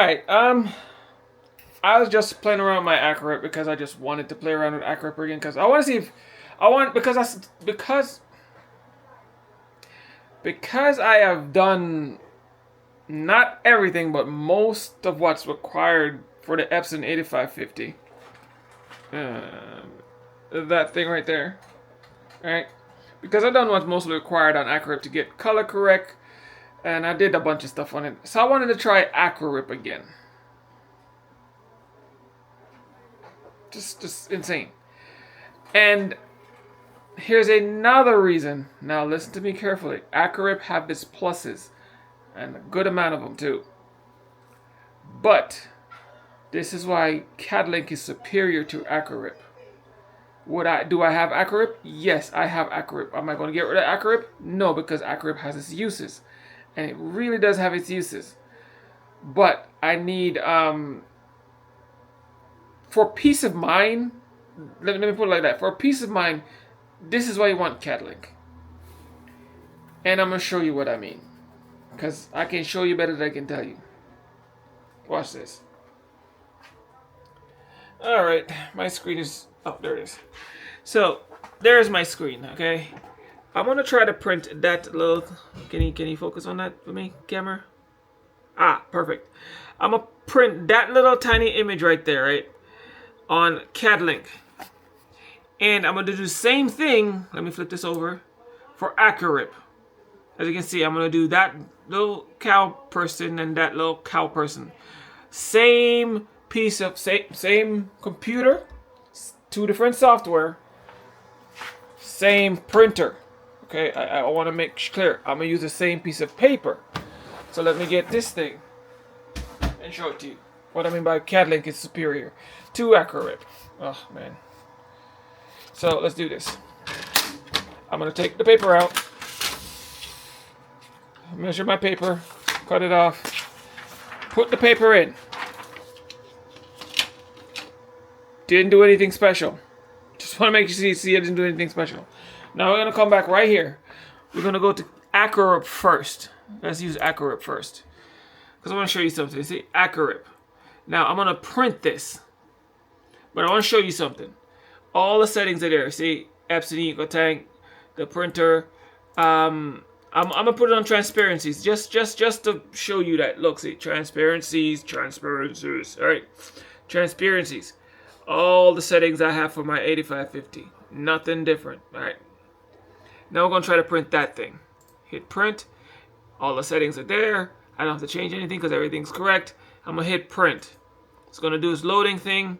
Alright, I was just playing around with my AcroRip because I just wanted to play around with AcroRip again because I want to see if because I have done not everything but most of what's required for the Epson 8550. That thing right there. Right? Because I've done what's mostly required on AcroRip to get color correct, and I did a bunch of stuff on it. So I wanted to try AcroRip again. Just insane. And here's another reason. Now listen to me carefully. AcroRip have its pluses, and a good amount of them too. But this is why Cadlink is superior to AcroRip. Do I have AcroRip? Yes, I have AcroRip. Am I going to get rid of AcroRip? No, because AcroRip has its uses, and it really does have its uses. But I need for peace of mind. Let me put it like that. For peace of mind, this is why you want Cadlink, and I'm gonna show you what I mean, because I can show you better than I can tell you. Watch this. All right, my screen is. Oh, there it is. So there's my screen. Okay, I'm gonna try to print that little. Can you focus on that for me, camera? Ah, perfect. I'm gonna print that little tiny image right there, right, on Cadlink, and I'm gonna do the same thing. Let me flip this over for AcroRip. As you can see, I'm gonna do that little cow person and that little cow person. Same piece of same computer. Two different software, same printer. Okay, I want to make clear I'm gonna use the same piece of paper. So let me get this thing and show it to you. What I mean by Cadlink is superior to AcroRip. Oh man. So let's do this. I'm gonna take the paper out, measure my paper, cut it off, put the paper in. Didn't do anything special. Just want to make you see I didn't do anything special. Now we're going to come back right here. We're going to go to AcroRip first. Let's use AcroRip first, because I want to show you something. See, AcroRip. Now I'm going to print this, but I want to show you something. All the settings are there. See, Epson Eco Tank, the printer. I'm going to put it on transparencies, just to show you that. Look, see, transparencies. All right, transparencies. All the settings I have for my 8550. Nothing different. Alright. Now we're going to try to print that thing. Hit print. All the settings are there. I don't have to change anything because everything's correct. I'm going to hit print. It's going to do this loading thing.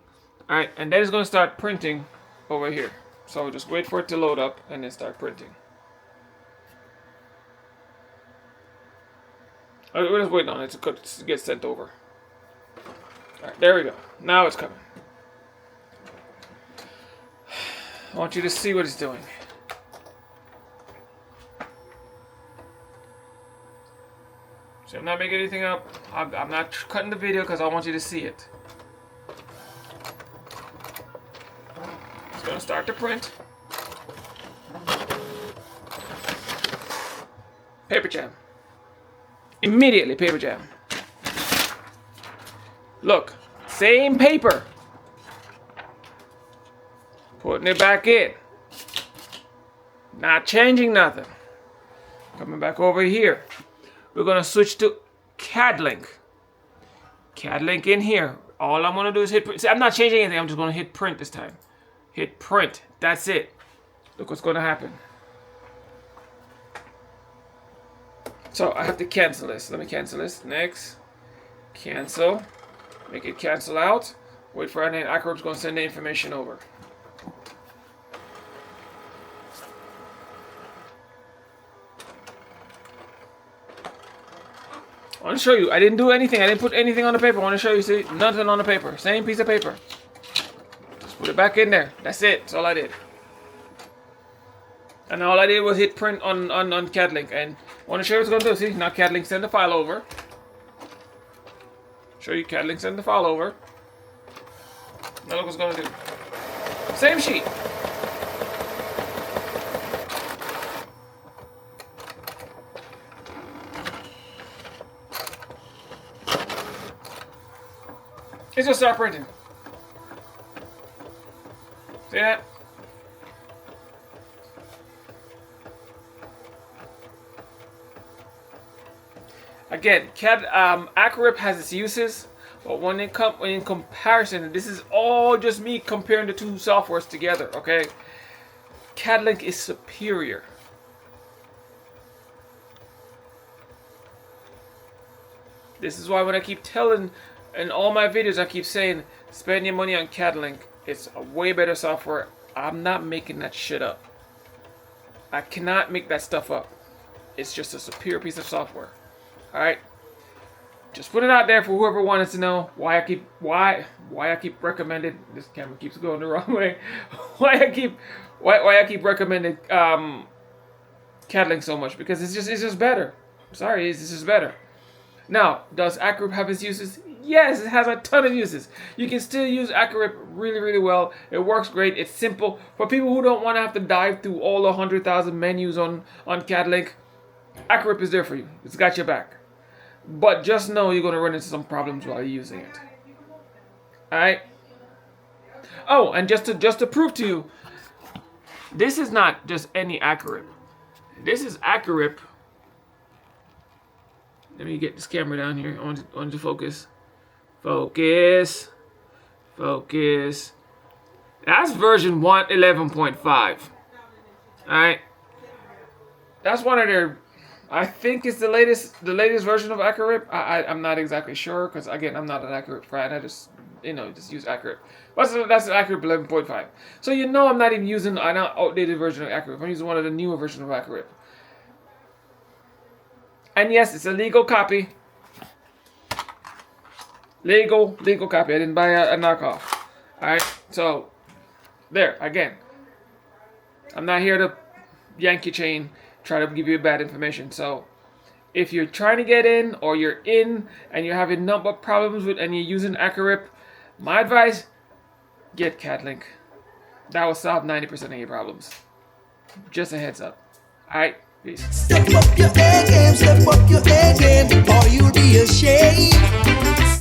Alright. And then it's going to start printing over here. So just wait for it to load up and then start printing. We're just waiting on it to get sent over. Alright. There we go. Now it's coming. I want you to see what it's doing. See, I'm not making anything up. I'm not cutting the video because I want you to see it. It's going to start to print. Paper jam. Immediately paper jam. Look, same paper. Putting it back in. Not changing nothing. Coming back over here. We're going to switch to Cadlink. Cadlink in here. All I'm going to do is hit print. See, I'm not changing anything. I'm just going to hit print this time. Hit print. That's it. Look what's going to happen. So I have to cancel this. Let me cancel this. Next. Cancel. Make it cancel out. Wait for it, and AcroRip's going to send the information over. I want to show you. I didn't do anything. I didn't put anything on the paper. I want to show you. See, nothing on the paper. Same piece of paper. Just put it back in there. That's it. That's all I did. And all I did was hit print on Cadlink. And I want to show you what it's going to do. See, now Cadlink send the file over. Show you Cadlink send the file over. Now look what's going to do. Same sheet. It just start printing. See that? Again, AcroRip has its uses, but when in comparison, this is all just me comparing the two softwares together. Okay, Cadlink is superior. This is why when I keep telling in all my videos, I keep saying spend your money on Cadlink. It's a way better software. I'm not making that shit up. I cannot make that stuff up. It's just a superior piece of software. All right, just put it out there for whoever wanted to know why I keep recommending. This camera keeps going the wrong way. why I keep recommending Cadlink so much, because it's just better. Sorry, it's just better. Now, does AcroRip have its uses? Yes, it has a ton of uses. You can still use AcroRip really well. It works great. It's simple for people who don't want to have to dive through all the 100,000 menus on Cadlink. AcroRip is there for you. It's got your back. But just know you're going to run into some problems while you're using it. Alright? Oh, and just to prove to you, this is not just any AcroRip. This is AcroRip. Let me get this camera down here. I want to focus. Focus. That's version 1.11.5. Alright? That's one of their... I think it's the latest version of AcroRip. I'm not exactly sure, because again, I'm not an AcroRip fan. I just use AcroRip. But that's an AcroRip 11.5. So I'm not even using an outdated version of AcroRip. I'm using one of the newer versions of AcroRip. And yes, it's a legal copy. Legal copy. I didn't buy a knockoff. Alright, so there, again. I'm not here to yank your chain, try to give you bad information. So if you're trying to get in, or you're in and you're having number problems and you're using AcroRip, my advice, get Cadlink. That will solve 90% of your problems. Just a heads up. Alright, peace. Step up your A game, or you'll be ashamed.